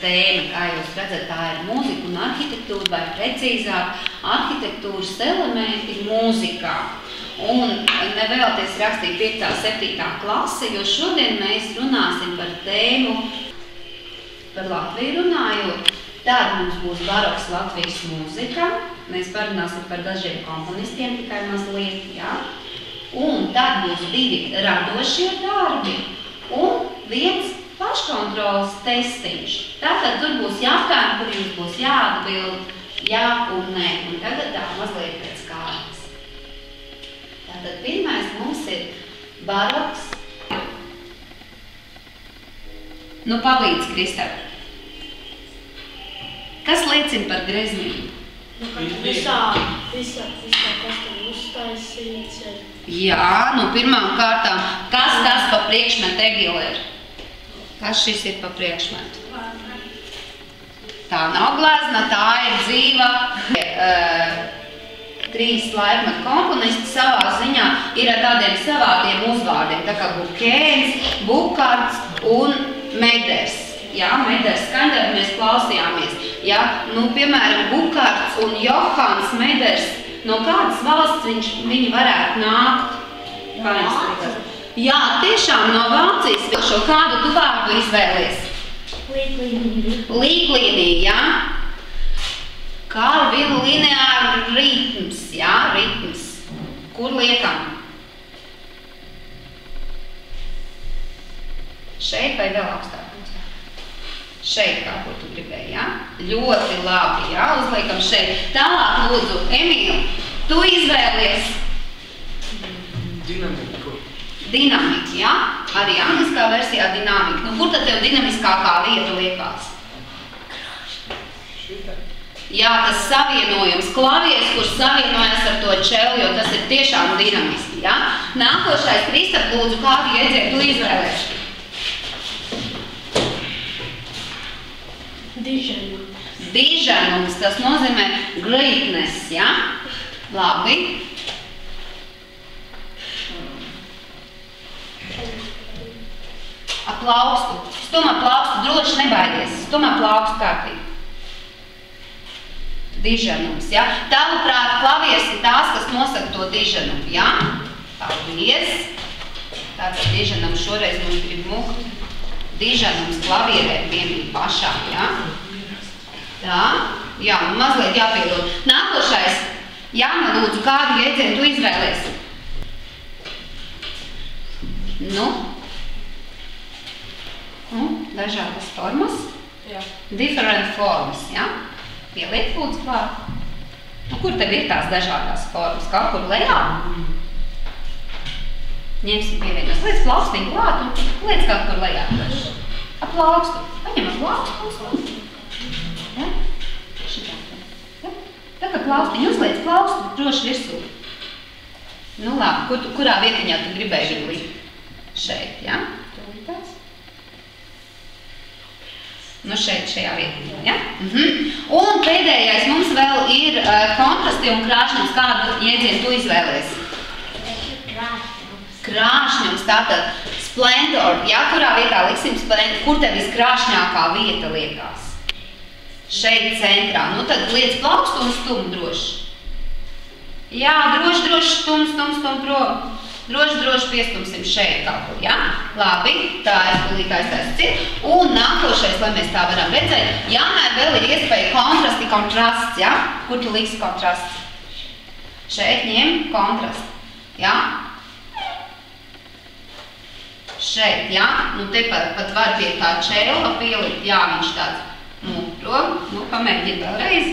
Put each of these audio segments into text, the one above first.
tēma, kā jūs redzat, tā ir mūzika un arhitektūra, vai precīzāk, arhitektūras elementi mūzikā. Un nevēlties rakstīt 5. 7. klase, jo šodien mēs runāsim par tēmu, par Latviju runājot. Tad mums būs baroks Latvijas mūzika, mēs parunāsim par dažiem komponistiem tikai mazliet, jā. Un tad būs 2 radošie darbi un 1 paškontroles testiņš. Tātad tur būs jautājumi, kur jums būs jāatbild jā un nē. Un tagad tā mazliet pēc kārtas. Tātad pirmais mums ir baroks. Nu, palīdz, Kristap. Kas liecina par greznību? Visā, kas tur uztaisīts ir. Jā, nu pirmām kārtām, kas tas pa priekšmetu, Egile ir? Kas šis ir pa priekšmetu? Tā nav glezna, tā ir dzīva. 3 laikmetu komponisti savā ziņā ir ar tādiem savādiem uzvārdiem, tā kā Bukēns, Bukarts un Meders. Jā, Meders skaņdarbi mēs klausījāmies. Jā, nu, piemēram, Bukarts un Johans Meders, no kādas valsts viņi varētu nākt? Jā, tiešām no Vācijas. Šo kādu tu vārdu izvēlies? Līklīnija, jā. Kā ar vienu lineāru ritms, jā, ritms. Kur liekam? Šeit vai vēl augstāk? Šeit, kā kur tu gribēji, jā? Ļoti labi, jā, uzliekam šeit. Tālāk, lūdzu, Emīl, tu izvēlies? Dinamiku. Dinamika, jā? Arī angliskā versijā dinamika. Nu, kur tad tev dinamiskākā vieta liekās? Jā, tas savienojums, klavieris, kurš savienojas ar to čelu, jo tas ir tiešām dinamiski, jā? Nākošais, Kristap, lūdzu, kādu jēdzienu tu izvēlies? Diženums, tas nozīmē greatness, jā? Labi. Plaukstu. Stuma plaukstu, droši nebaidies. Stuma plaukstu kārtīgi. Diženums, jā? Tavuprāt, klavieris ir tās, kas nosaka to diženumu, jā? Paldies. Tātad diženums šoreiz mums grib mukt. Diženums klavierē vienīgi pašām, jā? Tā, jā, un mazliet jāpiedod. Nākošais, Jāna, lūdzu, kādu jēdzienu tu izvēlies? Nu? Dažādas formas? Jā. Different formas, jā? Pieliek, lūdzu, klāt. Nu, kur tev ir tās dažādās formas? Kaut kur lejā? Ņemsim pievienot. Liec plaukstiņu klāt un liec kaut kur lejā. Ap plaukstu. Paņem ap plaukstu. Ja? Šitā. Ja? Tā kā plaustiņu uzliec plaukstu, droši virsū. Nu labi, kurā vietiņā tu gribēji viņu likt? Šeit, ja? Tūlītās. Nu šeit, šajā vietiņā, ja? Un pēdējais mums vēl ir kontrasti un krāšņums. Kādu jēdzienu tu izvēlies? Krāšņums, tātad splendor, jā, kurā vietā liksim splendor, kur tev viskrāšņākā vieta liekās? Šeit centrā, nu tad liec plaukstu un stum droši. Jā, droši stum prom. Droši piestumsim šeit kaut kur, jā? Labi, tā es tūlīt aiztaisu ciet. Un nākošais, lai mēs tā varam redzēt, Jānai vēl ir iespēja kontrasts, jā? Kur tu liksi kontrasts? Šeit ņem kontrastu, jā? Šeit, jā? Nu te pat var pie tā čēla pielikt, jā, viņš tāds, prom, pamēģini vēlreiz.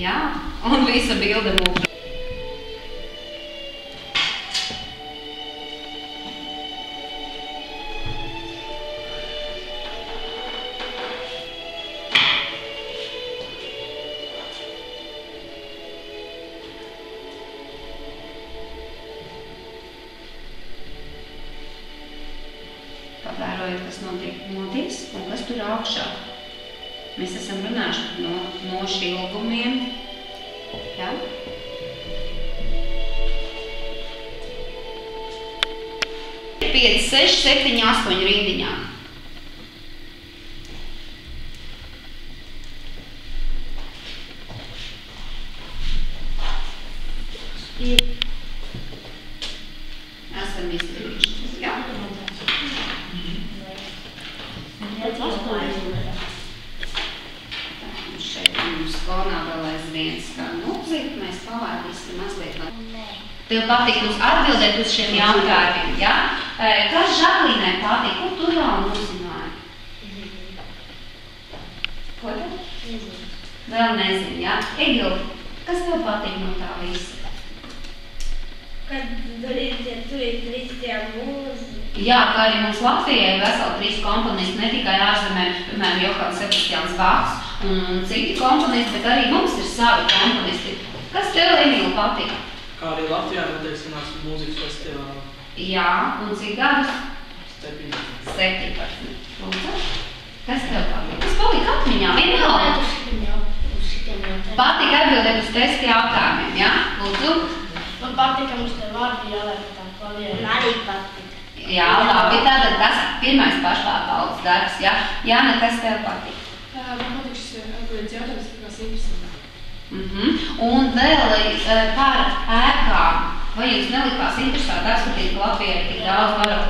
Jā, un visa bilde prom. Pavērojiet, kas notiek modīs un kas tur augšā. Mēs esam runājuši no šilgumiem. Ja? 5, 6, 7, 8 rindiņā. Ir. Esam izdarījuši. Jā? Šeit mums fonā vēl aizvien skan mūzika, mēs palaidīsim mazliet. Tev patīk mums atbildēt uz šiem jautājumiem, jā? Kas Žaklīnai patīk? Ko tu vēl uzzināji? Ko tad? Vēl nezinu, jā? Egil, kas tev patīk no tā visa? Kad tur ir trīs tie mūzika. Jā, kā arī mums Latvijai ir veseli 3 komponisti, ne tikai ārzemē, piemēram, Johans Sebastians Bachs un citi komponisti, bet arī mums ir savi komponisti. Kas tev, Emīl, patīk? Kā arī Latvijā notiek sanāks mūzikas festivāli. Jā, un cik gadus? 17. 17. Lūdzu. Kas tev patīk? Kas palika atmiņā? Vienalga. Patīk atbildēt uz testa jautājumiem, jā? Lūdzu. Man patīk, ka mums te vārdi jāliek tā klavieri. Man arī patīk. Jā, labi, tātad tas pirmais pašpārvaldes darbs, jā? Jāna, kas tev patīk? Man patīk šis atbildēt jautājums, kas interesanti. Un vēl par ēkām. Vai jums nelikās interesanti apskatīt, ka Latvijai ir tik daudz baroko